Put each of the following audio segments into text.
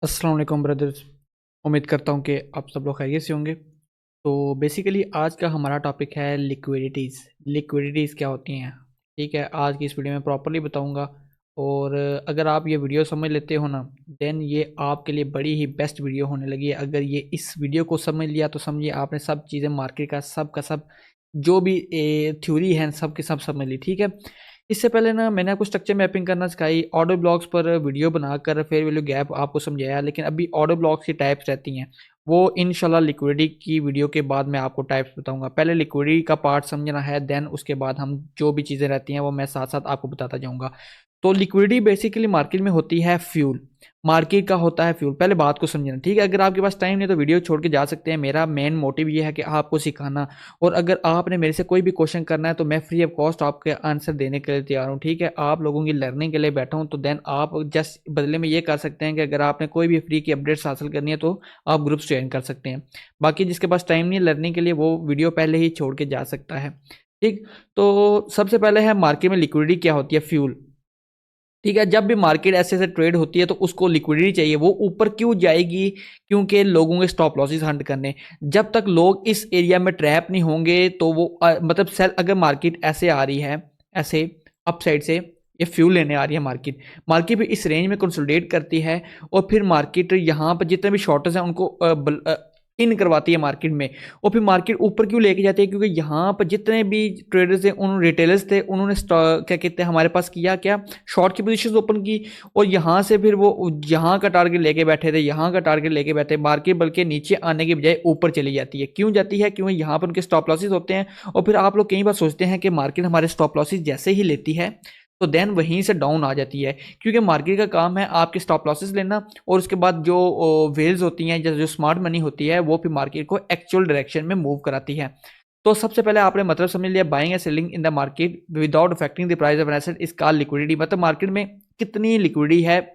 अस्सलाम वालेकुम ब्रदर्स। उम्मीद करता हूँ कि आप सब लोग खैरियत से होंगे। तो बेसिकली आज का हमारा टॉपिक है लिक्विडिटीज़। लिक्विडिटीज़ क्या होती हैं, ठीक है, आज की इस वीडियो में प्रॉपर्ली बताऊँगा। और अगर आप ये वीडियो समझ लेते हो ना, देन ये आपके लिए बड़ी ही बेस्ट वीडियो होने लगी है। अगर ये इस वीडियो को समझ लिया तो समझिए आपने सब चीज़ें मार्केट का सब जो भी थ्योरी है सब के सब समझ ली, ठीक है। इससे पहले ना मैंने आपको स्ट्रक्चर मैपिंग करना सिखाई, ऑडियो ब्लॉग्स पर वीडियो बनाकर फेयर वैल्यू गैप आपको समझाया, लेकिन अभी ऑडियो ब्लॉग्स की टाइप्स रहती हैं, वो इंशाल्लाह लिक्विडिटी की वीडियो के बाद मैं आपको टाइप्स बताऊंगा। पहले लिक्विडिटी का पार्ट समझना है, देन उसके बाद हम जो भी चीज़ें रहती हैं वो मैं साथ साथ आपको बताता जाऊंगा। तो लिक्विडिटी बेसिकली मार्केट में होती है फ्यूल, मार्केट का होता है फ्यूल। पहले बात को समझना, ठीक है। अगर आपके पास टाइम नहीं तो वीडियो छोड़ के जा सकते हैं। मेरा मेन मोटिव ये है कि आपको सिखाना, और अगर आपने मेरे से कोई भी क्वेश्चन करना है तो मैं फ्री ऑफ कॉस्ट आपके आंसर देने के लिए तैयार हूँ, ठीक है। आप लोगों की लर्निंग के लिए बैठा हूँ, तो देन आप जस्ट बदले में ये कर सकते हैं कि अगर आपने कोई भी फ्री की अपडेट्स हासिल करनी है तो आप ग्रुप्स ज्वाइन कर सकते हैं। बाकी जिसके पास टाइम नहीं है लर्निंग के लिए, वो वीडियो पहले ही छोड़ के जा सकता है, ठीक। तो सबसे पहले है मार्केट में लिक्विडिटी क्या होती है, फ्यूल, ठीक है। जब भी मार्केट ऐसे ऐसे ट्रेड होती है तो उसको लिक्विडिटी चाहिए। वो ऊपर क्यों जाएगी? क्योंकि लोगों के स्टॉप लॉसेस हंट करने। जब तक लोग इस एरिया में ट्रैप नहीं होंगे तो वो मतलब सेल, अगर मार्केट ऐसे आ रही है, ऐसे अप साइड से ये फ्यूल लेने आ रही है, मार्केट मार्केट भी इस रेंज में कंसोलिडेट करती है, और फिर मार्केट यहाँ पर जितने भी शॉर्टर्स हैं उनको इन करवाती है मार्केट में, और फिर मार्केट ऊपर क्यों लेके जाती है? क्योंकि यहाँ पर जितने भी ट्रेडर्स थे, उन रिटेलर्स थे, उन्होंने क्या कहते हैं हमारे पास किया क्या, शॉर्ट की पोजीशन ओपन की, और यहाँ से फिर वो यहाँ का टारगेट लेके बैठे थे, यहाँ का टारगेट लेके बैठे। मार्केट बल्कि नीचे आने की बजाय ऊपर चली जाती है। क्यों जाती है? क्योंकि यहाँ पर उनके स्टॉप लॉसेस होते हैं। और फिर आप लोग कई बार सोचते हैं कि मार्केट हमारे स्टॉप लॉसेस जैसे ही लेती है तो देन वहीं से डाउन आ जाती है, क्योंकि मार्केट का काम है आपके स्टॉप लॉसेस लेना, और उसके बाद जो वेल्स होती हैं, जो स्मार्ट मनी होती है, वो फिर मार्केट को एक्चुअल डायरेक्शन में मूव कराती है। तो सबसे पहले आपने मतलब समझ लिया, buying and selling in the market without affecting the price of an asset is called liquidity. मतलब मार्केट में कितनी लिक्विडिटी है,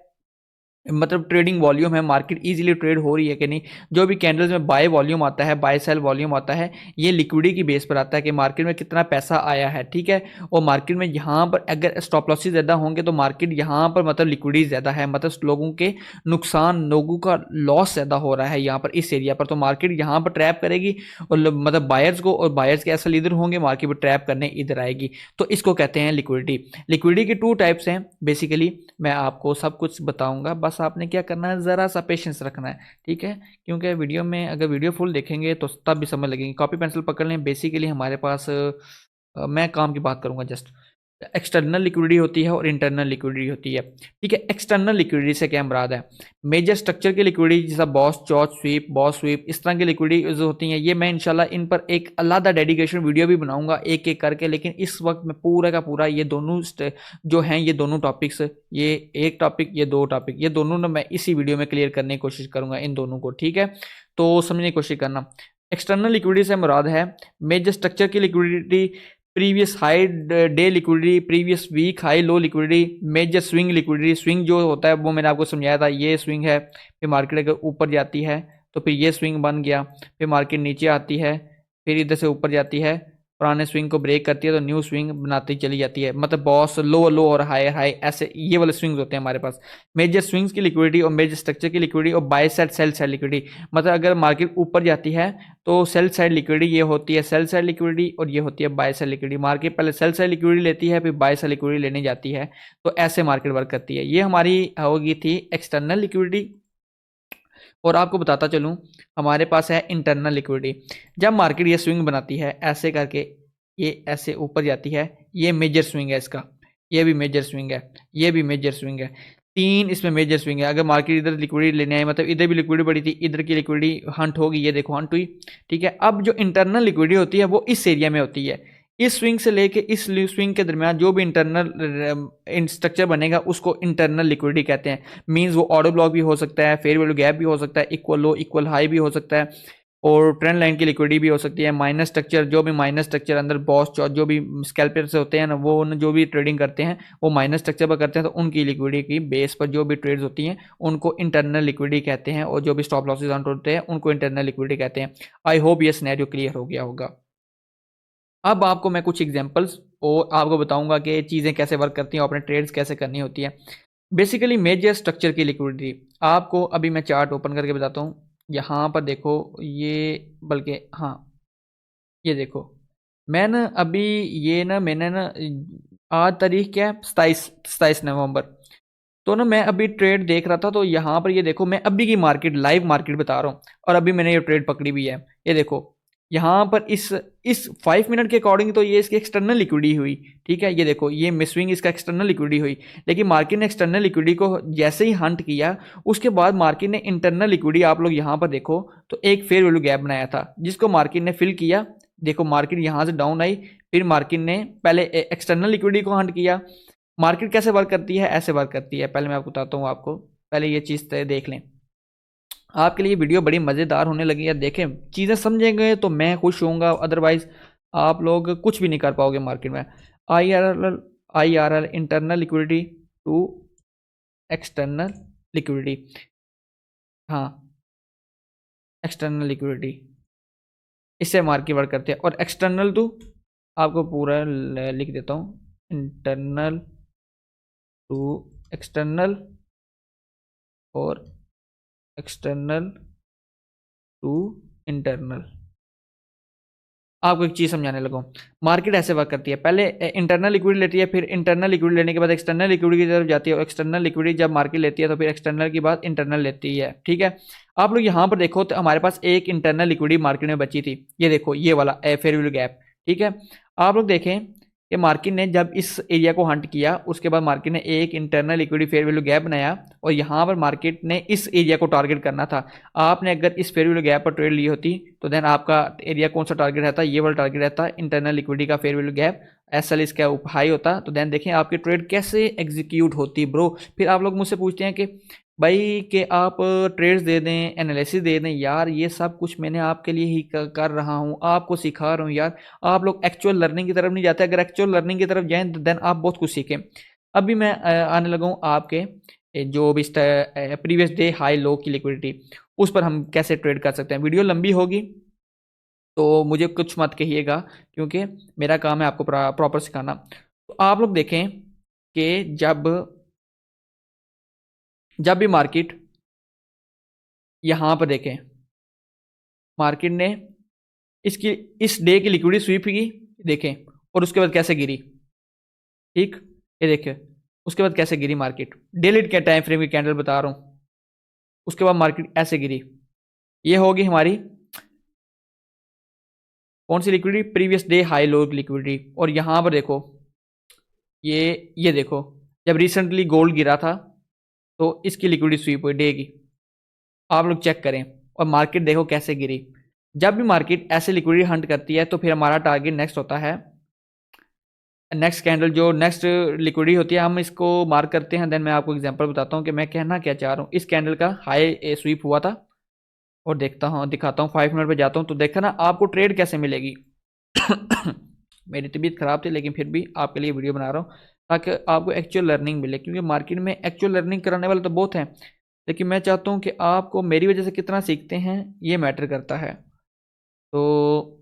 मतलब ट्रेडिंग वॉल्यूम है, मार्केट इजीली ट्रेड हो रही है कि नहीं। जो भी कैंडल्स में बाय वॉल्यूम आता है, बाय सेल वॉल्यूम आता है, ये लिक्विडिटी की बेस पर आता है कि मार्केट में कितना पैसा आया है, ठीक है। और मार्केट में यहाँ पर अगर स्टॉप लॉसेस ज़्यादा होंगे तो मार्केट यहाँ पर मतलब लिक्विडिटी ज़्यादा है, मतलब लोगों के नुकसान, लोगों का लॉस ज़्यादा हो रहा है यहाँ पर इस एरिया पर, तो मार्केट यहाँ पर ट्रैप करेगी, और मतलब बायर्स को, और बायर्स के ऐसा लीडर होंगे, मार्केट पर ट्रैप करने इधर आएगी। तो इसको कहते हैं लिक्विडिटी। लिक्विडिटी के टू टाइप्स हैं बेसिकली, मैं आपको सब कुछ बताऊंगा, बस आपने क्या करना है, ज़रा सा पेशेंस रखना है, ठीक है। क्योंकि वीडियो में अगर वीडियो फुल देखेंगे तो तब भी समझ लगेगी। कॉपी पेंसिल पकड़ लें। बेसिकली हमारे पास मैं काम की बात करूंगा जस्ट। एक्सटर्नल लिक्विडिटी होती है और इंटरनल लिक्विडिटी होती है, ठीक है। एक्सटर्नल लिक्विडिटी से क्या मुराद है? मेजर स्ट्रक्चर की लिक्विडिटी, जैसा बॉस स्वीप, इस तरह की लिक्विडिटी जो होती हैं, ये मैं इंशाल्लाह इन पर एक अलग डेडिकेशन वीडियो भी बनाऊंगा एक एक करके। लेकिन इस वक्त मैं पूरा का पूरा ये दोनों जो हैं, ये दोनों टॉपिक्स, ये एक टॉपिक, ये दो टॉपिक, ये दोनों ना मैं इसी वीडियो में क्लियर करने की कोशिश करूंगा इन दोनों को, ठीक है। तो समझने की कोशिश करना। एक्सटर्नल लिक्विडिटी से मुराद है मेजर स्ट्रक्चर की liquidity, previous high day liquidity, previous week high low liquidity, major swing liquidity. Swing जो होता है वो मैंने आपको समझाया था, ये स्विंग है, फिर मार्केट अगर ऊपर जाती है तो फिर ये स्विंग बन गया, फिर मार्केट नीचे आती है, फिर इधर से ऊपर जाती है, पुराने स्विंग को ब्रेक करती है तो न्यू स्विंग बनाती चली जाती है। मतलब बॉस लो लो और हाई हाई, ऐसे ये वाले स्विंग्स होते हैं हमारे पास। मेजर स्विंग्स की लिक्विडिटी और मेजर स्ट्रक्चर की लिक्विडिटी, और by side sell side liquidity. मतलब अगर मार्केट ऊपर जाती है तो सेल साइड लिक्विडिटी ये होती है सेल साइड लिक्विडिटी, और ये होती है बाय साइड लिक्विडिटी। मार्केट पहले सेल साइड लिक्विडिटी लेती है, फिर बाय साइड लिक्विडिटी लेने जाती है, तो ऐसे मार्केट वर्क करती है। ये हमारी होगी थी एक्सटर्नल लिक्विडिटी। और आपको बताता चलूँ, हमारे पास है इंटरनल लिक्विडिटी। जब मार्केट ये स्विंग बनाती है ऐसे करके, ये ऐसे ऊपर जाती है, ये मेजर स्विंग है इसका, ये भी मेजर स्विंग है, ये भी मेजर स्विंग है, तीन इसमें मेजर स्विंग है। अगर मार्केट इधर लिक्विडिटी लेने आए, मतलब इधर भी लिक्विडिटी बढ़ी थी, इधर की लिक्विडिटी हंट होगी, ये देखो हंट हुई, ठीक है। अब जो इंटरनल लिक्विडिटी होती है वो इस एरिया में होती है, इस स्विंग से लेके इस स्विंग के दरमियान जो भी इंटरनल स्ट्रक्चर बनेगा उसको इंटरनल लिक्विडिटी कहते हैं। मींस वो ऑर्डर ब्लॉक भी हो सकता है, फेयर वैल्यू गैप भी हो सकता है, इक्वल लो इक्वल हाई भी हो सकता है, और ट्रेंड लाइन की लिक्विडिटी भी हो सकती है। माइनस स्ट्रक्चर, जो भी माइनस स्ट्रक्चर अंदर बॉस जो भी स्कैल्पर से होते हैं ना, वो जो भी ट्रेडिंग करते हैं वो माइनस स्ट्रक्चर पर करते हैं, तो उनकी लिक्विडिटी की बेस पर जो भी ट्रेड्स होती हैं उनको इंटरनल लिक्विडिटी कहते हैं, और जो भी स्टॉप लॉसेज होते हैं उनको इंटरनल लिक्विडिटी कहते हैं। आई होप ये सिनेरियो क्लियर हो गया होगा। अब आपको मैं कुछ एग्जांपल्स और आपको बताऊंगा कि चीज़ें कैसे वर्क करती हैं और अपने ट्रेड्स कैसे करनी होती है। बेसिकली मेजर स्ट्रक्चर की लिक्विडिटी आपको अभी मैं चार्ट ओपन करके बताता हूँ। यहाँ पर देखो ये, बल्कि हाँ ये देखो, मैं ना अभी ये ना मैंने ना आज तारीख क्या है, 27 नवंबर। तो ना मैं अभी ट्रेड देख रहा था, तो यहाँ पर ये देखो मैं अभी की मार्केट, लाइव मार्केट बता रहा हूँ, और अभी मैंने ये ट्रेड पकड़ी भी है। ये देखो यहाँ पर इस 5 मिनट के अकॉर्डिंग तो ये इसकी एक्सटर्नल लिक्विडिटी हुई। ठीक है, ये देखो ये मिसविंग इसका एक्सटर्नल लिक्विडिटी हुई, लेकिन मार्केट ने एक्सटर्नल लिक्विडिटी को जैसे ही हंट किया, उसके बाद मार्केट ने इंटरनल लिक्विडिटी, आप लोग यहाँ पर देखो तो एक फेयर वैल्यू गैप बनाया था, जिसको मार्केट ने फिल किया। देखो मार्केट यहाँ से डाउन आई, फिर मार्केट ने पहले एक्सटर्नल लिक्विडिटी को हंट किया। मार्केट कैसे वर्क करती है, ऐसे वर्क करती है, पहले मैं आपको बताता हूँ आपको, पहले ये चीज़ देख लें। आपके लिए वीडियो बड़ी मज़ेदार होने लगी है, देखें चीज़ें समझेंगे तो मैं खुश होऊंगा, अदरवाइज आप लोग कुछ भी नहीं कर पाओगे मार्केट में। I R L internal liquidity to external liquidity, हाँ एक्सटर्नल लिक्विडिटी, इससे मार्केट वर्क करते हैं। और एक्सटर्नल टू, आपको पूरा लिख देता हूँ, इंटरनल टू एक्सटर्नल और एक्सटर्नल टू इंटरनल। आपको एक चीज़ समझाने लगा, मार्केट ऐसे वर्क करती है, पहले इंटरनल लिक्विडिटी लेती है, फिर इंटरनल लिक्विडिटी लेने के बाद एक्सटर्नल लिक्विडिटी की तरफ जाती है, और एक्सटर्नल लिक्विडिटी जब मार्केट लेती है तो फिर एक्सटर्नल के बाद इंटरनल लेती है। ठीक है, आप लोग यहाँ पर देखो तो हमारे पास एक इंटरनल लिक्विडिटी मार्केट में बची थी, ये देखो ये वाला फेयर वैल्यू गैप। ठीक है, आप लोग देखें कि मार्केट ने जब इस एरिया को हंट किया, उसके बाद मार्केट ने एक internal liquidity fair value gap बनाया, और यहाँ पर मार्केट ने इस एरिया को टारगेट करना था। आपने अगर इस फेयर वैल्यू गैप पर ट्रेड ली होती तो देन आपका एरिया कौन सा टारगेट रहता, ये वाला टारगेट रहता इंटरनल लिक्विडिटी का फेयर वैल्यू गैप, एसएल इसका हाई होता। तो देन देखें आपकी ट्रेड कैसे एग्जीक्यूट होती ब्रो। फिर आप लोग मुझसे पूछते हैं कि भाई कि आप ट्रेड्स दे दें, एनालिसिस दे दें, यार ये सब कुछ मैंने आपके लिए ही कर रहा हूँ, आपको सिखा रहा हूँ यार। आप लोग एक्चुअल लर्निंग की तरफ नहीं जाते, अगर एक्चुअल लर्निंग की तरफ जाएं तो देन आप बहुत कुछ सीखें। अभी मैं आने लगा हूँ आपके जो भी प्रीवियस डे हाई लो की लिक्विडिटी, उस पर हम कैसे ट्रेड कर सकते हैं। वीडियो लंबी होगी तो मुझे कुछ मत कहिएगा, क्योंकि मेरा काम है आपको प्रॉपर सिखाना। तो आप लोग देखें कि जब भी मार्केट यहाँ पर देखें, मार्केट ने इसकी इस डे की लिक्विडिटी स्वीप की, देखें, और उसके बाद कैसे गिरी। ठीक, ये देखें उसके बाद कैसे गिरी मार्केट, डेली के टाइम फ्रेम की कैंडल बता रहा हूँ, उसके बाद मार्केट ऐसे गिरी। ये होगी हमारी कौन सी liquidity, previous day high low liquidity. और यहाँ पर देखो ये देखो, जब रिसेंटली गोल्ड गिरा था तो इसकी लिक्विडिटी स्वीप हुई डे की, आप लोग चेक करें। और मार्केट देखो कैसे गिरी। जब भी मार्केट ऐसे लिक्विडिटी हंट करती है तो फिर हमारा टारगेट नेक्स्ट होता है, नेक्स्ट कैंडल जो नेक्स्ट लिक्विडिटी होती है, हम इसको मार्क करते हैं। देन मैं आपको एग्जांपल बताता हूँ कि मैं कहना क्या चाह रहा हूँ। इस कैंडल का हाई स्वीप हुआ था, और देखता हूँ दिखाता हूँ, 5 मिनट पे जाता हूँ तो देखा ना आपको ट्रेड कैसे मिलेगी। मेरी तबीयत खराब थी, लेकिन फिर भी आपके लिए वीडियो बना रहा हूँ ताकि आपको एक्चुअल लर्निंग मिले, क्योंकि मार्केट में एक्चुअल लर्निंग कराने वाले तो बहुत हैं, लेकिन मैं चाहता हूँ कि आपको मेरी वजह से कितना सीखते हैं ये मैटर करता है। तो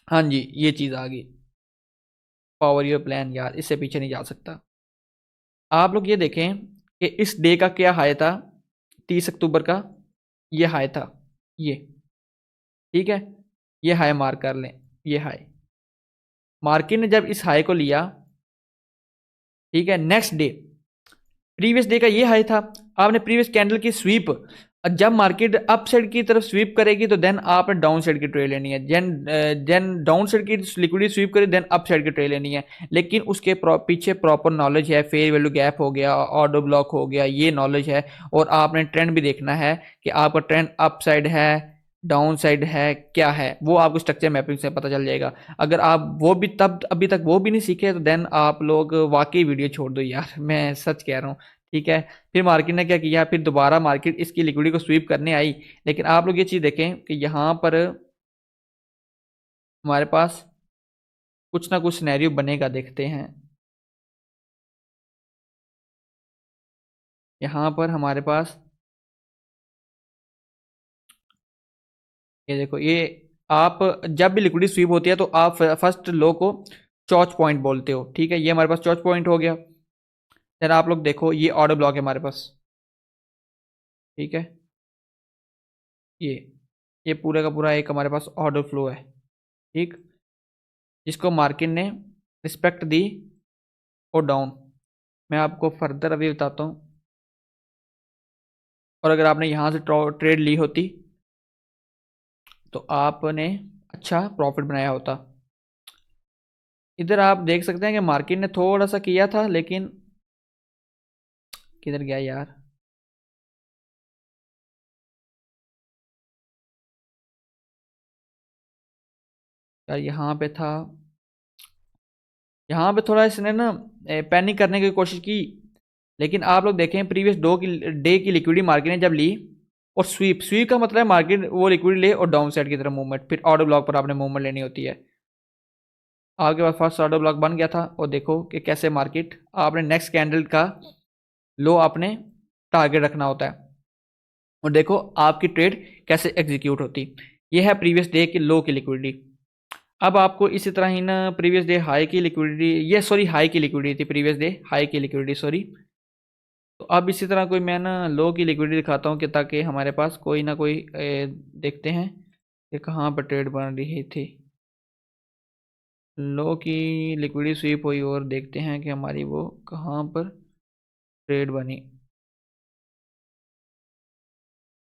हाँ जी, ये चीज़ आ गई, पावर योर प्लान, यार इससे पीछे नहीं जा सकता। आप लोग ये देखें कि इस डे का क्या हाई था, 30 अक्टूबर का ये हाई था, ये ठीक है, ये हाई मार्क कर लें। ये हाई मार्केट ने जब इस हाई को लिया, ठीक है, नेक्स्ट डे प्रीवियस डे का ये हाई था, आपने प्रीवियस कैंडल की स्वीप, जब मार्केट अप साइड की तरफ स्वीप करेगी तो देन आपने डाउन साइड की ट्रेड लेनी है, देन डाउन साइड की लिक्विडिटी स्वीप करे देन अप साइड की ट्रेड लेनी है। लेकिन उसके पीछे प्रॉपर नॉलेज है, फेयर वैल्यू गैप हो गया, ऑर्डर ब्लॉक हो गया, ये नॉलेज है। और आपने ट्रेंड भी देखना है कि आपका ट्रेंड अप साइड है, डाउन साइड है, क्या है, वो आपको स्ट्रक्चर मैपिंग से पता चल जाएगा। अगर आप वो भी तब अभी तक वो भी नहीं सीखे तो देन आप लोग वाकई वीडियो छोड़ दो यार, मैं सच कह रहा हूँ। ठीक है, फिर मार्केट ने क्या किया, फिर दोबारा मार्केट इसकी लिक्विडिटी को स्वीप करने आई। लेकिन आप लोग ये चीज़ देखें कि यहाँ पर हमारे पास कुछ ना कुछ सिनेरियो बनेगा, देखते हैं। यहाँ पर हमारे पास ये देखो, ये आप जब भी लिक्विडिटी स्वीप होती है तो आप फर्स्ट लो को चॉच पॉइंट बोलते हो। ठीक है, ये हमारे पास चॉच पॉइंट हो गया। देन आप लोग देखो ये ऑर्डर ब्लॉक है हमारे पास, ठीक है। ये ये पूरे का पूरा एक हमारे पास ऑर्डर फ्लो है, ठीक, जिसको मार्केट ने रिस्पेक्ट दी और डाउन। मैं आपको फर्दर अभी बताता हूँ। और अगर आपने यहाँ से ट्रेड ली होती तो आपने अच्छा प्रॉफिट बनाया होता। इधर आप देख सकते हैं कि मार्केट ने थोड़ा सा किया था, लेकिन किधर गया यार। यार यहाँ पे था, यहाँ पे थोड़ा इसने ना पैनिक करने की कोशिश की, लेकिन आप लोग देखें प्रीवियस डे की लिक्विडिटी मार्केट ने जब ली और स्वीप स्वीप का मतलब है मार्केट वो लिक्विडिटी ले और डाउन साइड की तरफ मूवमेंट, फिर ऑर्डर ब्लॉक पर आपने मूवमेंट लेनी होती है। आपके पास फर्स्ट ऑर्डर ब्लॉक बन गया था और देखो कि कैसे मार्केट, आपने नेक्स्ट कैंडल का लो आपने टारगेट रखना होता है और देखो आपकी ट्रेड कैसे एग्जीक्यूट होती। ये है प्रीवियस डे की लो की लिक्विडिटी। अब आपको इसी तरह ही ना प्रीवियस डे हाई की लिक्विडिटी, ये सॉरी हाई की लिक्विडिटी थी, प्रीवियस डे हाई की लिक्विडिटी सॉरी। तो अब इसी तरह कोई मैं ना लो की लिक्विडिटी दिखाता हूँ कि ताकि हमारे पास कोई ना कोई देखते हैं कि कहाँ पर ट्रेड बन रही थी। लो की लिक्विडिटी स्वीप हुई और देखते हैं कि हमारी वो कहाँ पर ट्रेड बनी।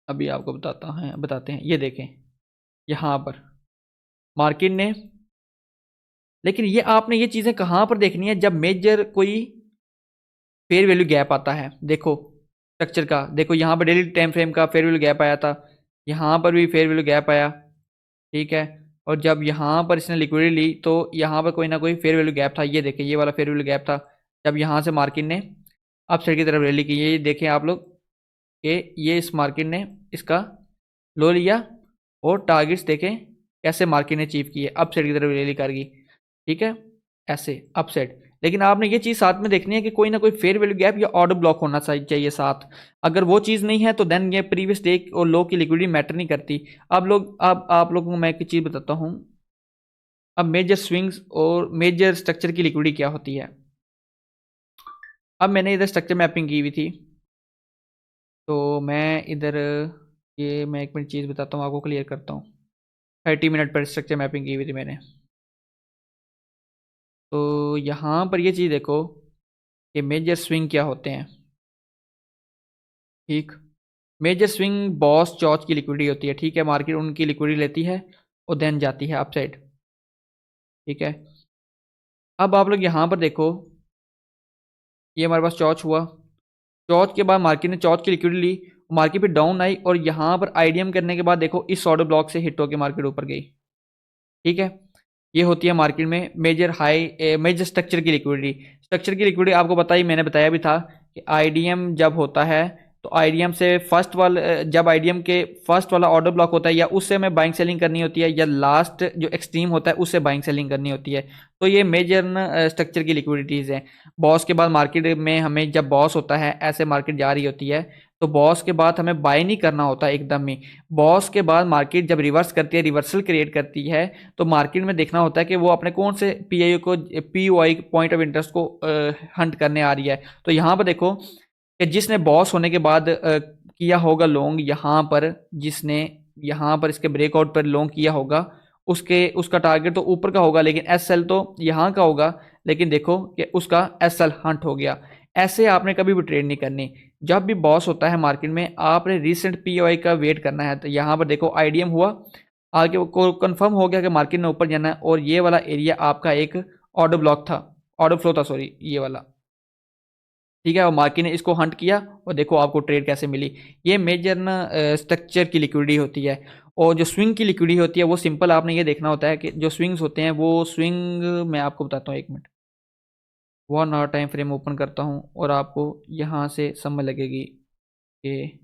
अभी आपको बताते हैं ये देखें यहाँ पर मार्केट ने, लेकिन ये आपने ये चीज़ें कहाँ पर देखनी है जब मेजर कोई फेयर वैल्यू गैप आता है। देखो स्ट्रक्चर का, देखो यहाँ पर डेली टाइम फ्रेम का फेयर वैल्यू गैप आया था, यहाँ पर भी फेयर वैल्यू गैप आया, ठीक है। और जब यहाँ पर इसने लिक्विडिटी ली तो यहाँ पर कोई ना कोई फेयर वैल्यू गैप था, ये देखें ये वाला फेयर वैल्यू गैप था। जब यहाँ से मार्केट ने अप साइड की तरफ रैली की, ये देखें आप लोग कि ये इस मार्केट ने इसका लो लिया और टारगेट्स देखें कैसे मार्केट ने अचीव किए, अप साइड की तरफ रैली कर गई, ठीक है, ऐसे अप साइड। लेकिन आपने ये चीज़ साथ में देखनी है कि कोई ना कोई फेयर वैल्यू गैप या ऑर्डर ब्लॉक होना चाहिए साथ। अगर वो चीज़ नहीं है तो देन ये प्रीवियस डे और लो की लिक्विडिटी मैटर नहीं करती। अब आप लोगों को मैं एक चीज़ बताता हूँ। अब मेजर स्विंग्स और मेजर स्ट्रक्चर की लिक्विडिटी क्या होती है। अब मैंने इधर स्ट्रक्चर मैपिंग की हुई थी, तो मैं इधर ये मैं एक मिनट चीज़ बताता हूँ आपको, क्लियर करता हूँ। 30 मिनट पर स्ट्रक्चर मैपिंग की हुई थी मैंने। तो यहाँ पर ये चीज़ देखो कि मेजर स्विंग क्या होते हैं, ठीक। मेजर स्विंग बॉस चौथ की लिक्विडिटी होती है, ठीक है। मार्केट उनकी लिक्विडिटी लेती है और देन जाती है अपसाइड, ठीक है। अब आप लोग यहाँ पर देखो ये हमारे पास चौथ हुआ, चौथ के बाद मार्केट ने चौथ की लिक्विडिटी ली, मार्केट पे डाउन आई और यहाँ पर आईडीएम करने के बाद देखो इस ऑर्डर ब्लॉक से हिट होकर मार्केट ऊपर गई, ठीक है। ये होती है मार्केट में मेजर स्ट्रक्चर की लिक्विडिटी। स्ट्रक्चर की लिक्विडिटी आपको मैंने बताया भी था कि आईडीएम जब होता है तो आईडीएम से फर्स्ट वाला, जब आईडीएम के फर्स्ट वाला ऑर्डर ब्लॉक होता है या उससे हमें बाइंग सेलिंग करनी होती है या लास्ट जो एक्सट्रीम होता है उससे बाइंग सेलिंग करनी होती है। तो ये मेजर स्ट्रक्चर की लिक्विडिटीज़ हैं। बॉस के बाद मार्केट में हमें जब बॉस होता है ऐसे मार्केट जा रही होती है तो बॉस के बाद हमें बाय नहीं करना होता एकदम ही। बॉस के बाद मार्केट जब रिवर्स करती है, रिवर्सल क्रिएट करती है, तो मार्केट में देखना होता है कि वो अपने कौन से पीओआई पॉइंट ऑफ इंटरेस्ट को हंट करने आ रही है। तो यहाँ पर देखो कि जिसने बॉस होने के बाद किया होगा लॉन्ग यहाँ पर, जिसने यहाँ पर इसके ब्रेकआउट पर लॉन्ग किया होगा उसका टारगेट तो ऊपर का होगा, लेकिन एसएल तो यहाँ का होगा। लेकिन देखो कि उसका एसएल हंट हो गया। ऐसे आपने कभी भी ट्रेड नहीं करनी। जब भी बॉस होता है मार्केट में आपने रिसेंट पीओआई का वेट करना है। तो यहाँ पर देखो आईडीएम हुआ, आगे को कंफर्म हो गया कि मार्केट ने ऊपर जाना है और ये वाला एरिया आपका एक ऑर्डर ब्लॉक था, ऑर्डर फ्लो था सॉरी, ये वाला, ठीक है। और मार्केट ने इसको हंट किया और देखो आपको ट्रेड कैसे मिली। ये मेजर ना स्ट्रक्चर की लिक्विडिटी होती है। और जो स्विंग की लिक्विडिटी होती है वो सिंपल आपने ये देखना होता है कि जो स्विंग्स होते हैं वो स्विंग, मैं आपको बताता हूँ एक minute, 1 hour time frame open करता हूँ और आपको यहाँ से समझ लगेगी कि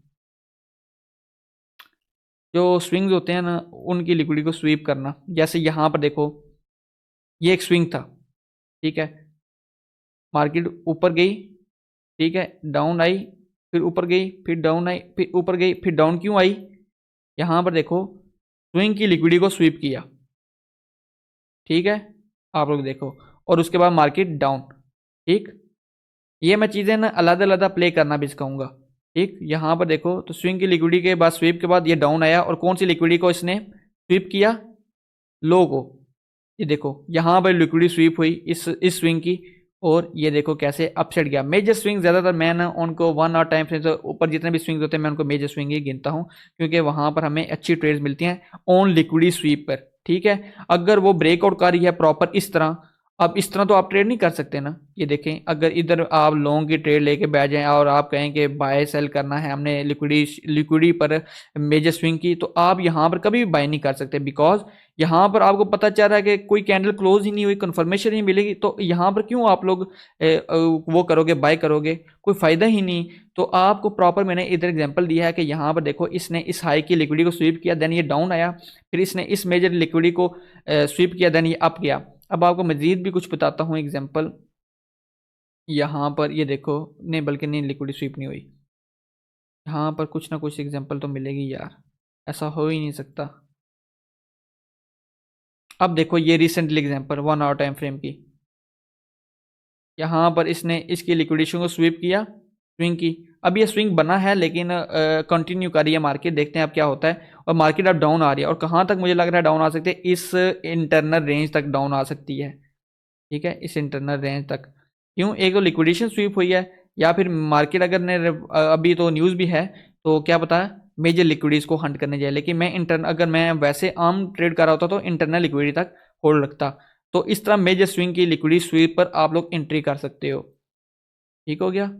जो स्विंग्स होते हैं ना उनकी लिक्विडिटी को स्वीप करना। जैसे यहाँ पर देखो ये एक स्विंग था, ठीक है। मार्केट ऊपर गई, ठीक है, डाउन आई, फिर ऊपर गई, फिर डाउन आई, फिर ऊपर गई, फिर डाउन क्यों आई। यहाँ पर देखो स्विंग की लिक्विडिटी को स्वीप किया, ठीक है। आप लोग देखो और उसके बाद मार्केट डाउन, ठीक। ये मैं चीज़ें ना अलग अलग प्ले करना भी सिखाऊंगा। ठीक, यहाँ पर देखो तो स्विंग की लिक्विडिटी के बाद स्वीप के बाद ये डाउन आया और कौन सी लिक्विडिटी को इसने स्वीप किया, लो को। ये देखो यहाँ पर लिक्विडिटी स्वीप हुई इस स्विंग की, और ये देखो कैसे अपसेट गया। मेजर स्विंग ज़्यादातर मैं ना उनको 1 आवर टाइम फ्रेम से ऊपर जितने भी स्विंग्स होते हैं मैं उनको मेजर स्विंग ही गिनता हूँ, क्योंकि वहाँ पर हमें अच्छी ट्रेड्स मिलती हैं ऑन लिक्विडिटी स्वीप पर। ठीक है, अगर वो ब्रेकआउट कर रही है प्रॉपर इस तरह, अब इस तरह तो आप ट्रेड नहीं कर सकते ना। ये देखें, अगर इधर आप लॉन्ग की ट्रेड लेके बैठ जाएं और आप कहें कि बाय सेल करना है हमने लिक्विडिटी पर मेजर स्विंग की, तो आप यहाँ पर कभी भी बाय नहीं कर सकते, बिकॉज यहाँ पर आपको पता चल रहा है कि कोई कैंडल क्लोज ही नहीं हुई, कंफर्मेशन नहीं मिलेगी, तो यहाँ पर क्यों आप लोग वो करोगे, बाय करोगे, कोई फायदा ही नहीं। तो आपको प्रॉपर मैंने इधर एग्जांपल दिया है कि यहाँ पर देखो इसने इस हाई की लिक्विडिटी को स्वीप किया, देन ये डाउन आया, फिर इसने इस मेजर लिक्विडिटी को स्वीप किया, देन ये अप गया। अब आपको मजीद भी कुछ बताता हूँ एग्जांपल। यहाँ पर ये देखो, नहीं बल्कि नहीं, लिक्विडिटी स्वीप नहीं हुई, यहाँ पर कुछ ना कुछ एग्जांपल तो मिलेगी यार, ऐसा हो ही नहीं सकता। अब देखो ये recently example 1 hour time frame की, यहाँ पर इसने इसकी लिक्विडेशन को स्वीप किया स्विंग की। अब ये स्विंग बना है लेकिन कंटिन्यू कर रही है मार्केट, देखते हैं अब क्या होता है। और मार्केट अब डाउन आ रही है, और कहाँ तक मुझे लग रहा है डाउन आ सकती है, इस इंटरनल रेंज तक डाउन आ सकती है। ठीक है, इस इंटरनल रेंज तक। क्यों, एक तो लिक्विडेशन स्वीप हुई है, या फिर मार्केट अगर ने अभी तो न्यूज़ भी है, तो क्या पता है मेजर लिक्विडिटीज को हंट करने जाए। लेकिन मैं अगर मैं वैसे आम ट्रेड कर रहा होता तो इंटरनल लिक्विडिटी तक होल्ड रखता। तो इस तरह मेजर स्विंग की लिक्विडिटी स्वीप पर आप लोग एंट्री कर सकते हो। ठीक हो गया,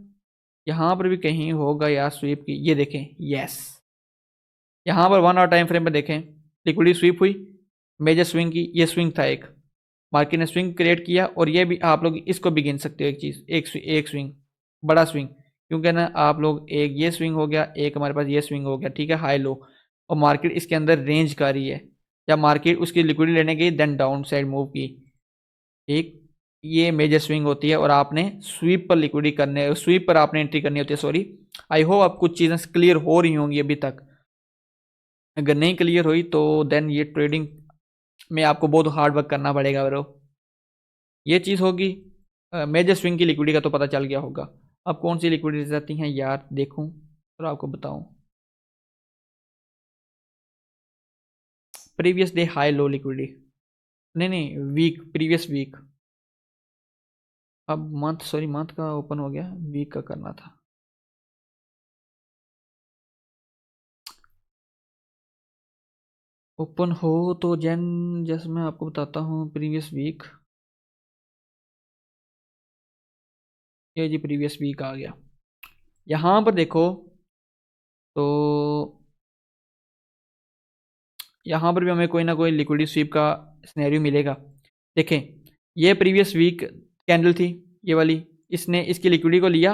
यहाँ पर भी कहीं होगा यार स्वीप की, ये देखें, यस, यहाँ पर 1 आवर टाइम फ्रेम में देखें लिक्विडिटी स्वीप हुई मेजर स्विंग की, ये स्विंग था एक, मार्केट ने स्विंग क्रिएट किया। और ये भी आप लोग इसको भी गिन सकते हो एक चीज़, एक स्विंग, बड़ा स्विंग, क्योंकि ना आप लोग एक ये स्विंग हो गया, एक हमारे पास ये स्विंग हो गया। ठीक है, हाई लो, और मार्केट इसके अंदर रेंज कर रही है, या मार्केट उसकी लिक्विडिटी लेने गई देन डाउन साइड मूव की। ठीक, ये मेजर स्विंग होती है, और आपने स्वीप पर लिक्विडिटी करने, स्वीप पर आपने एंट्री करनी होती है। सॉरी, आई होप आप कुछ चीज़ें क्लियर हो रही होंगी अभी तक। अगर नहीं क्लियर हुई तो देन ये ट्रेडिंग में आपको बहुत हार्ड वर्क करना पड़ेगा ब्रो। ये चीज़ होगी। मेजर स्विंग की लिक्विडिटी का तो पता चल गया होगा। अब कौन सी लिक्विडिटी रहती हैं यार, देखूं और आपको बताऊं। Previous day high low liquidity, नहीं नहीं, वीक, प्रीवियस वीक। अब मंथ, सॉरी मंथ का ओपन हो गया, वीक का करना था। ओपन हो तो जैसे मैं आपको बताता हूँ प्रीवियस वीक, ये जी प्रीवियस वीक आ गया। यहाँ पर देखो तो यहाँ पर भी हमें कोई ना कोई लिक्विडिटी स्वीप का सिनेरियो मिलेगा। देखें, ये प्रीवियस वीक कैंडल थी ये वाली, इसने इसकी लिक्विडिटी को लिया,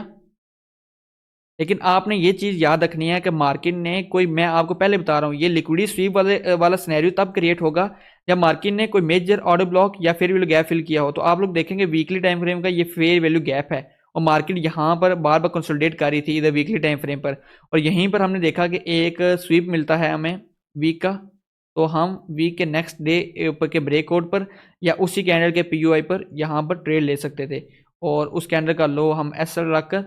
लेकिन आपने ये चीज़ याद रखनी है कि मार्केट ने कोई, मैं आपको पहले बता रहा हूँ, ये लिक्विडिटी स्वीप वाला सिनेरियो तब क्रिएट होगा जब मार्केट ने कोई मेजर ऑर्डर ब्लॉक या फेयर वैल्यू गैप फिल किया हो। तो आप लोग देखेंगे वीकली टाइम फ्रेम का ये फेयर वैल्यू गैप है, और मार्केट यहाँ पर बार बार कंसोलिडेट कर रही थी इधर वीकली टाइम फ्रेम पर, और यहीं पर हमने देखा कि एक स्वीप मिलता है हमें वीक का। तो हम वीक के नेक्स्ट डे ऊपर के ब्रेकआउट पर या उसी कैंडल के पीयूआई पर यहाँ पर ट्रेड ले सकते थे, और उस कैंडल का लो हम एसएल रखकर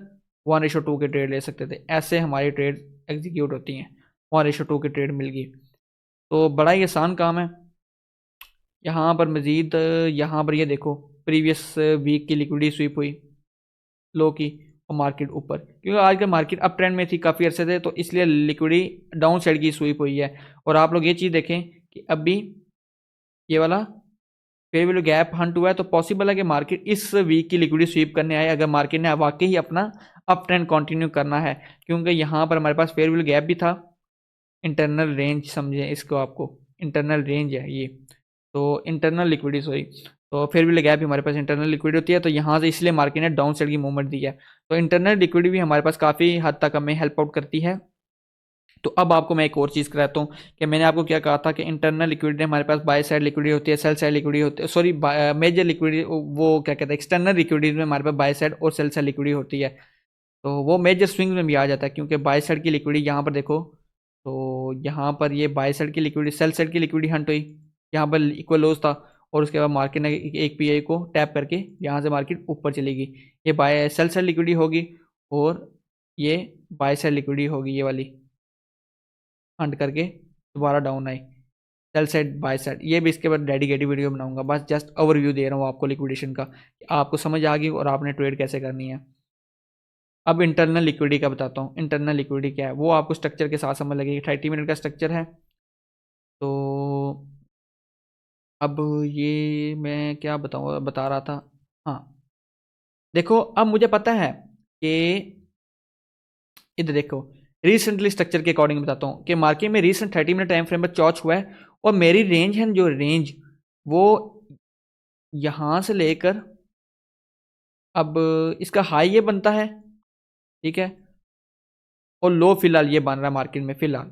1:2 के ट्रेड ले सकते थे। ऐसे हमारी ट्रेड एग्जीक्यूट होती हैं, 1:2 की ट्रेड मिल गई। तो बड़ा ही आसान काम है। यहाँ पर मज़ीद, यहाँ पर ये देखो प्रीवियस वीक की लिक्विडिटी स्वीप हुई लो की, और मार्केट ऊपर, क्योंकि आज का मार्केट अप ट्रेंड में थी काफ़ी अरसे से, तो इसलिए लिक्विडिटी डाउन साइड की स्वीप हुई है। और आप लोग ये चीज़ देखें कि अभी ये वाला फेयर वैल्यू गैप हंट हुआ है, तो पॉसिबल है कि मार्केट इस वीक की लिक्विडिटी स्वीप करने आए, अगर मार्केट ने वाकई ही अपना अप ट्रेंड कंटिन्यू करना है। क्योंकि यहाँ पर हमारे पास फेयर वैल्यू गैप भी था, इंटरनल रेंज समझें इसको, आपको इंटरनल रेंज है ये, तो इंटरनल लिक्विडिटी सॉरी, तो फेयर वैल्यू गैप भी हमारे पास इंटरनल लिक्विडिटी होती है, तो यहाँ से इसलिए मार्केट ने डाउन साइड की मूवमेंट दी है। तो इंटरनल लिक्विडिटी भी हमारे पास काफ़ी हद तक हमें हेल्प आउट करती है। तो अब आपको मैं एक और चीज़ कराता हूँ कि मैंने आपको क्या कहा था कि इंटरनल लिक्विडिटी हमारे पास बाय साइड लिक्विडिटी होती है, सेल साइड लिक्विडिटी होती है, सॉरी मेजर लिक्विडिटी, वो क्या कहते हैं एक्सटर्नल लिक्विडिटी में हमारे पास बाय साइड और सेल साइड लिक्विडिटी होती है। तो वो मेजर स्विंग में भी आ जाता है, क्योंकि बाय साइड की लिक्विडिटी यहाँ पर देखो, तो यहाँ पर ये बाय साइड की लिक्विडिटी, सेल साइड की लिक्विडिटी हंट हुई, यहाँ पर इक्वल लोज था, और उसके बाद मार्केट ने एक पीआई को टैप करके यहाँ से मार्केट ऊपर चलेगी, ये बाय सेल साइड लिक्विडिटी होगी और ये बाय साइड लिक्विडिटी होगी, ये वाली हंट करके दोबारा down I, sell side by side. ये भी इसके बाद डेडिकेटेड वीडियो बनाऊंगा, बस जस्ट ओवरव्यू दे रहा हूँ आपको लिक्विडेशन का, आपको समझ आ गई और आपने ट्रेड कैसे करनी है। अब इंटरनल लिक्विडिटी का बताता हूँ। इंटरनल लिक्विडिटी क्या है वो आपको स्ट्रक्चर के साथ समझ लगेगी। 30 मिनट का स्ट्रक्चर है। तो अब ये मैं क्या बताऊँ, बता रहा था, हाँ देखो अब मुझे पता है कि इधर देखो रिसेंटली स्ट्रक्चर के अकॉर्डिंग बताता हूँ कि मार्केट में रिसेंट 30 मिनट टाइम फ्रेम पर चौच हुआ है और मेरी रेंज है, जो रेंज वो यहां से लेकर अब इसका हाई ये बनता है, ठीक है, और लो फिलहाल ये बन रहा है मार्केट में फिलहाल,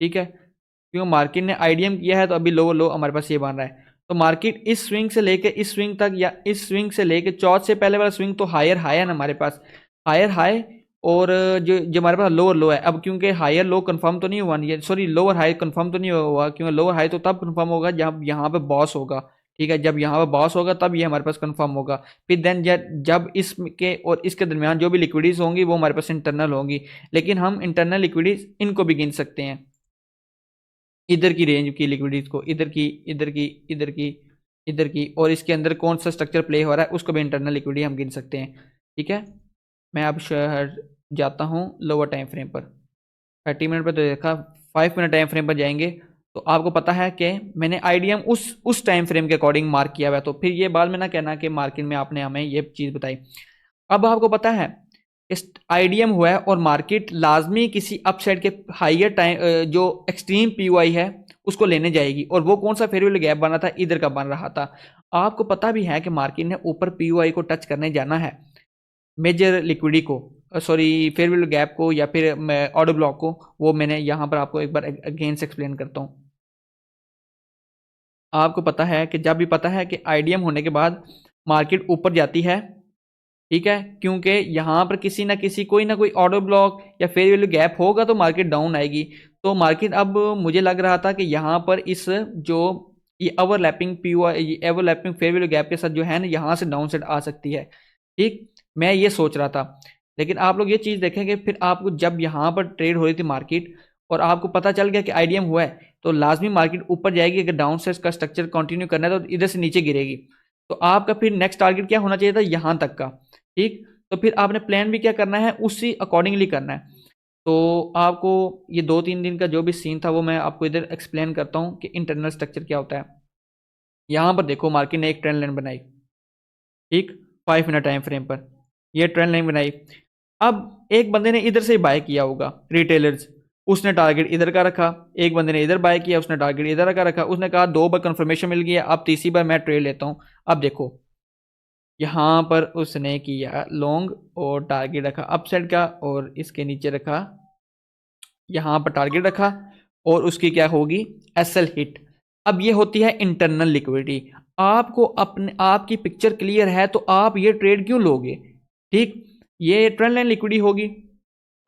ठीक है, क्योंकि मार्केट ने आईडीएम किया है तो अभी लो लो हमारे पास ये बन रहा है। तो मार्केट इस स्विंग से लेके इस स्विंग तक या इस स्विंग से लेके चौथ से पहले वाला स्विंग तो हायर हाई है ना हमारे पास, हायर हाई, और जो जो हमारे पास लोअर लो है। अब क्योंकि हायर लो कंफर्म तो नहीं हुआ, ये सॉरी लोअर हाई कंफर्म तो नहीं हुआ, क्योंकि लोअर हाई तो तब कंफर्म होगा जब यहाँ पे बॉस होगा, ठीक है, जब यहाँ पे बॉस होगा तब ये हमारे पास कंफर्म होगा। फिर देन जब इसके और इसके दरमियान जो भी लिक्विडिटीज होंगी वो हमारे पास इंटरनल होंगी, लेकिन हम इंटरनल लिक्विडिटीज इनको भी गिन सकते हैं, इधर की रेंज की लिक्विडिटीज को, इधर की, इधर की, इधर की, इधर की, और इसके अंदर कौन सा स्ट्रक्चर प्ले हो रहा है उसको भी इंटरनल लिक्विडिटी हम गिन सकते हैं, ठीक है। मैं अब जाता हूँ लोअर टाइम फ्रेम पर। 30 मिनट पर तो देखा, 5 मिनट टाइम फ्रेम पर जाएंगे तो आपको पता है कि मैंने आईडीएम उस टाइम फ्रेम के अकॉर्डिंग मार्क किया हुआ है, तो फिर ये बात में ना कहना कि मार्केट में आपने हमें ये चीज़ बताई। अब आपको पता है इस आईडीएम हुआ है और मार्केट लाजमी किसी अपसाइड के हाइयर टाइम जो एक्सट्रीम पीओआई है उसको लेने जाएगी, और वो कौन सा फेयर वैल्यू गैप बना था, इधर का बन रहा था। आपको पता भी है कि मार्केट ने ऊपर पीओआई को टच करने जाना है, मेजर लिक्विडिटी को, सॉरी फेयर वैल्यू गैप को या फिर ऑर्डर ब्लॉक को, वो मैंने यहां पर आपको एक बार अगेन से एक्सप्लेन करता हूं। आपको पता है कि जब भी पता है कि आईडीएम होने के बाद मार्केट ऊपर जाती है, ठीक है, क्योंकि यहां पर किसी ना किसी कोई ना कोई ऑर्डर ब्लॉक या फेयर वैल्यू गैप होगा तो मार्केट डाउन आएगी। तो मार्केट अब मुझे लग रहा था कि यहां पर इस जो ये overlapping overlapping fair value gap के साथ जो है ना यहां से डाउन साइड आ सकती है, ठीक, मैं ये सोच रहा था। लेकिन आप लोग ये चीज देखेंगे फिर आपको जब यहाँ पर ट्रेड हो रही थी मार्केट और आपको पता चल गया कि आईडीएम हुआ है तो लाजमी मार्केट ऊपर जाएगी। अगर डाउन साइड का स्ट्रक्चर कंटिन्यू करना है तो इधर से नीचे गिरेगी, तो आपका फिर नेक्स्ट टारगेट क्या होना चाहिए था, यहाँ तक का, ठीक। तो फिर आपने प्लान भी क्या करना है, उसी अकॉर्डिंगली करना है। तो आपको ये 2-3 दिन का जो भी सीन था वो मैं आपको इधर एक्सप्लेन करता हूँ कि इंटरनल स्ट्रक्चर क्या होता है। यहाँ पर देखो मार्केट ने एक ट्रेंड लाइन बनाई, ठीक, 5 मिनट टाइम फ्रेम पर ये ट्रेंड लाइन बनाई। अब एक बंदे ने इधर से बाय किया होगा, रिटेलर्स, उसने टारगेट इधर का रखा, एक बंदे ने इधर बाय किया, उसने टारगेट इधर का रखा, उसने कहा 2 बार कंफर्मेशन मिल गया, अब तीसरी बार मैं ट्रेड लेता हूं। अब देखो यहां पर उसने किया लॉन्ग और टारगेट रखा अपसाइड का, और इसके नीचे रखा, यहां पर टारगेट रखा, और उसकी क्या होगी, एसएल हिट। अब ये होती है इंटरनल लिक्विडिटी। आपको अपने आपकी पिक्चर क्लियर है तो आप ये ट्रेड क्यों लोगे, ठीक, ये ट्रेंड लाइन लिक्विडिटी होगी।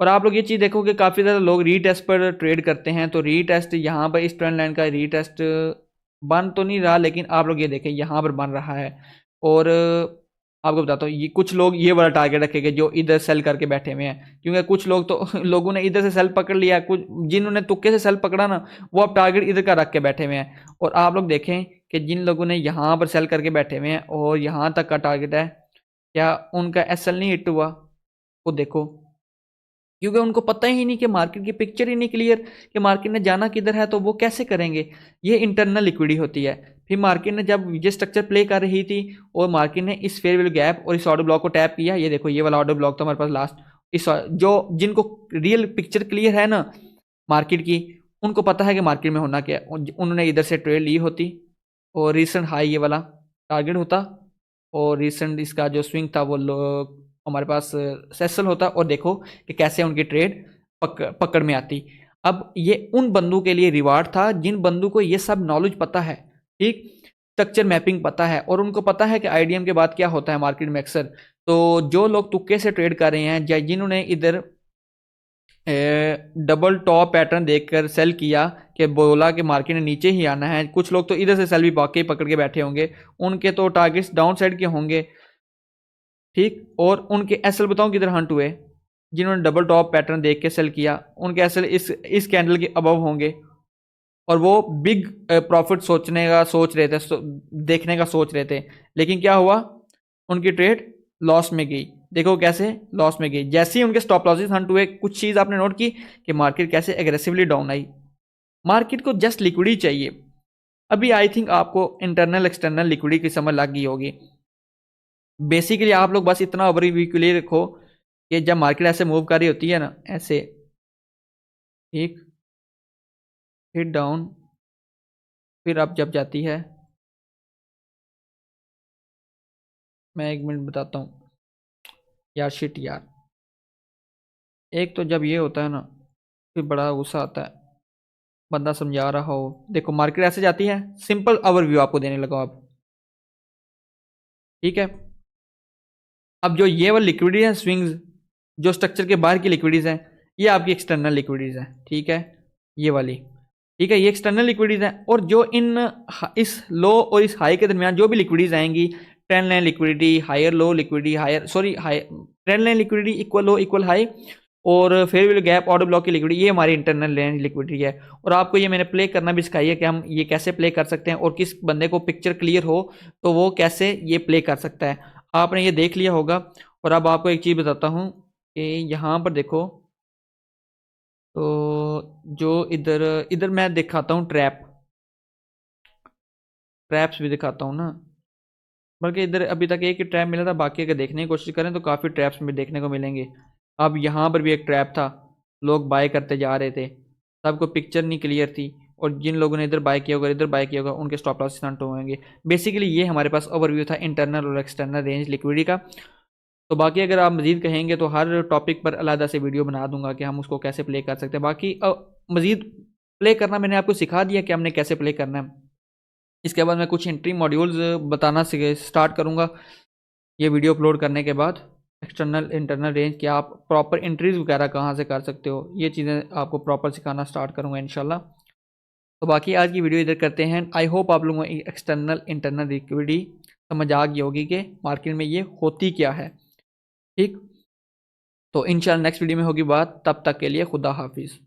और आप लोग ये चीज़ देखो कि काफ़ी ज़्यादा लोग रीटेस्ट पर ट्रेड करते हैं, तो रीटेस्ट यहाँ पर इस ट्रेंड लाइन का रीटेस्ट बन तो नहीं रहा, लेकिन आप लोग ये देखें यहाँ पर बन रहा है। और आपको बताता हूँ ये कुछ लोग ये वाला टारगेट रखेंगे जो इधर सेल करके बैठे हुए हैं, क्योंकि कुछ लोग तो लोगों ने इधर से सेल पकड़ लिया, कुछ जिन्होंने तुक्के से सेल पकड़ा ना वो अब टारगेट इधर का रख के बैठे हुए हैं। और आप लोग देखें कि जिन लोगों ने यहाँ पर सेल करके बैठे हुए हैं और यहाँ तक का टारगेट है, क्या उनका एसएल नहीं हिट हुआ, वो देखो, क्योंकि उनको पता ही नहीं कि मार्केट की पिक्चर ही नहीं क्लियर कि मार्केट ने जाना किधर है, तो वो कैसे करेंगे। ये इंटरनल लिक्विडिटी होती है। फिर मार्केट ने जब ये स्ट्रक्चर प्ले कर रही थी और मार्केट ने इस फेयर वैल्यू गैप और इस ऑर्डर ब्लॉक को टैप किया, ये देखो ये वाला ऑर्डर ब्लॉक था हमारे पास लास्ट, इस जो जिनको रियल पिक्चर क्लियर है ना मार्केट की, उनको पता है कि मार्केट में होना क्या, उन्होंने इधर से ट्रेड ली होती और रिसेंट हाई ये वाला टारगेट होता, और रिसेंट इसका जो स्विंग था वो हमारे पास सेसल होता, और देखो कि कैसे उनकी ट्रेड पकड़ में आती। अब ये उन बंदों के लिए रिवार्ड था जिन बंदों को ये सब नॉलेज पता है, ठीक, स्ट्रक्चर मैपिंग पता है, और उनको पता है कि आईडीएम के बाद क्या होता है मार्केट में अक्सर। तो जो लोग तुक्के से ट्रेड कर रहे हैं या जिन्होंने इधर डबल टॉप पैटर्न देखकर सेल किया कि बोला कि मार्केट ने नीचे ही आना है। कुछ लोग तो इधर से सेल भी वाकई पकड़ के बैठे होंगे, उनके तो टारगेट्स डाउन साइड के होंगे, ठीक। और उनके एसएल बताऊं किधर हंट हुए, जिन्होंने डबल टॉप पैटर्न देख के सेल किया उनके एसएल इस कैंडल के अबव होंगे और वो बिग प्रॉफिट सोच रहे थे, देखने का सोच रहे थे। लेकिन क्या हुआ, उनकी ट्रेड लॉस में गई। देखो कैसे लॉस में गई, जैसे ही उनके स्टॉप लॉसेस हंट हुए, कुछ चीज़ आपने नोट की कि मार्केट कैसे एग्रेसिवली डाउन आई। मार्केट को जस्ट लिक्विडिटी चाहिए। अभी आई थिंक आपको इंटरनल एक्सटर्नल लिक्विडिटी की समझ लग गई होगी। बेसिकली आप लोग बस इतना ओवरव्यू के लिए रखो कि जब मार्केट ऐसे मूव कर रही होती है ना, ऐसे एक हिट डाउन, फिर अब जब जाती है, मैं 1 मिनट बताता हूँ यार, शिट यार। एक तो जब ये होता है ना, फिर बड़ा गुस्सा आता है, बंदा समझा रहा हो। देखो मार्केट ऐसे जाती है, सिंपल ओवरव्यू आपको देने लगा अब, ठीक है। अब जो ये वाली लिक्विडिटी है, स्विंग्स जो स्ट्रक्चर के बाहर की लिक्विडिटीज हैं, ये आपकी एक्सटर्नल लिक्विडिटीज हैं, ठीक है। ये वाली, ठीक है, ये एक्सटर्नल लिक्विडिटीज हैं। और जो इस लो और इस हाई के दरमियान जो भी लिक्विडिटीज आएंगी, trend line liquidity, higher low liquidity, trend line liquidity, equal low equal high, और fair value gap, order block की लिक्विडिटी, ये हमारी इंटरनल लाइन लिक्विडिटी है। और आपको ये मैंने प्ले करना भी सिखाई है कि हम ये कैसे प्ले कर सकते हैं, और किस बंदे को पिक्चर क्लियर हो तो वो कैसे ये प्ले कर सकता है। आपने ये देख लिया होगा। और अब आपको एक चीज़ बताता हूँ कि यहाँ पर देखो, तो जो इधर इधर मैं दिखाता हूँ ट्रैप्स भी दिखाता हूँ ना, बल्कि इधर अभी तक एक ही ट्रैप मिला था, बाकी अगर देखने की कोशिश करें तो काफ़ी ट्रैप्स में देखने को मिलेंगे। अब यहाँ पर भी एक ट्रैप था, लोग बाय करते जा रहे थे, सबको पिक्चर नहीं क्लियर थी, और जिन लोगों ने इधर बाय किया होगा इधर बाय किया होगा उनके स्टॉप लॉस स्टंट होंगे। बेसिकली ये हमारे पास ओवरव्यू था इंटरनल और एक्सटर्नल रेंज लिक्विडिटी का। तो बाकी अगर आप मज़ीद कहेंगे तो हर टॉपिक पर अलग से वीडियो बना दूंगा कि हम उसको कैसे प्ले कर सकते हैं। बाकी मज़ीद प्ले करना मैंने आपको सिखा दिया कि हमने कैसे प्ले करना है। इसके बाद मैं कुछ एंट्री मॉड्यूल्स बताना स्टार्ट करूँगा ये वीडियो अपलोड करने के बाद। एक्सटर्नल इंटरनल रेंज क्या आप प्रॉपर एंट्रीज वगैरह कहाँ से कर सकते हो, ये चीज़ें आपको प्रॉपर सिखाना स्टार्ट करूँगा इंशाल्लाह। तो बाकी आज की वीडियो इधर करते हैं। आई होप आप लोगों को एक्सटर्नल इंटरनल लिक्विडिटी समझ आ गई होगी कि मार्केट में ये होती क्या है, ठीक। तो इंशाल्लाह नेक्स्ट वीडियो में होगी बात, तब तक के लिए खुदा हाफिज़।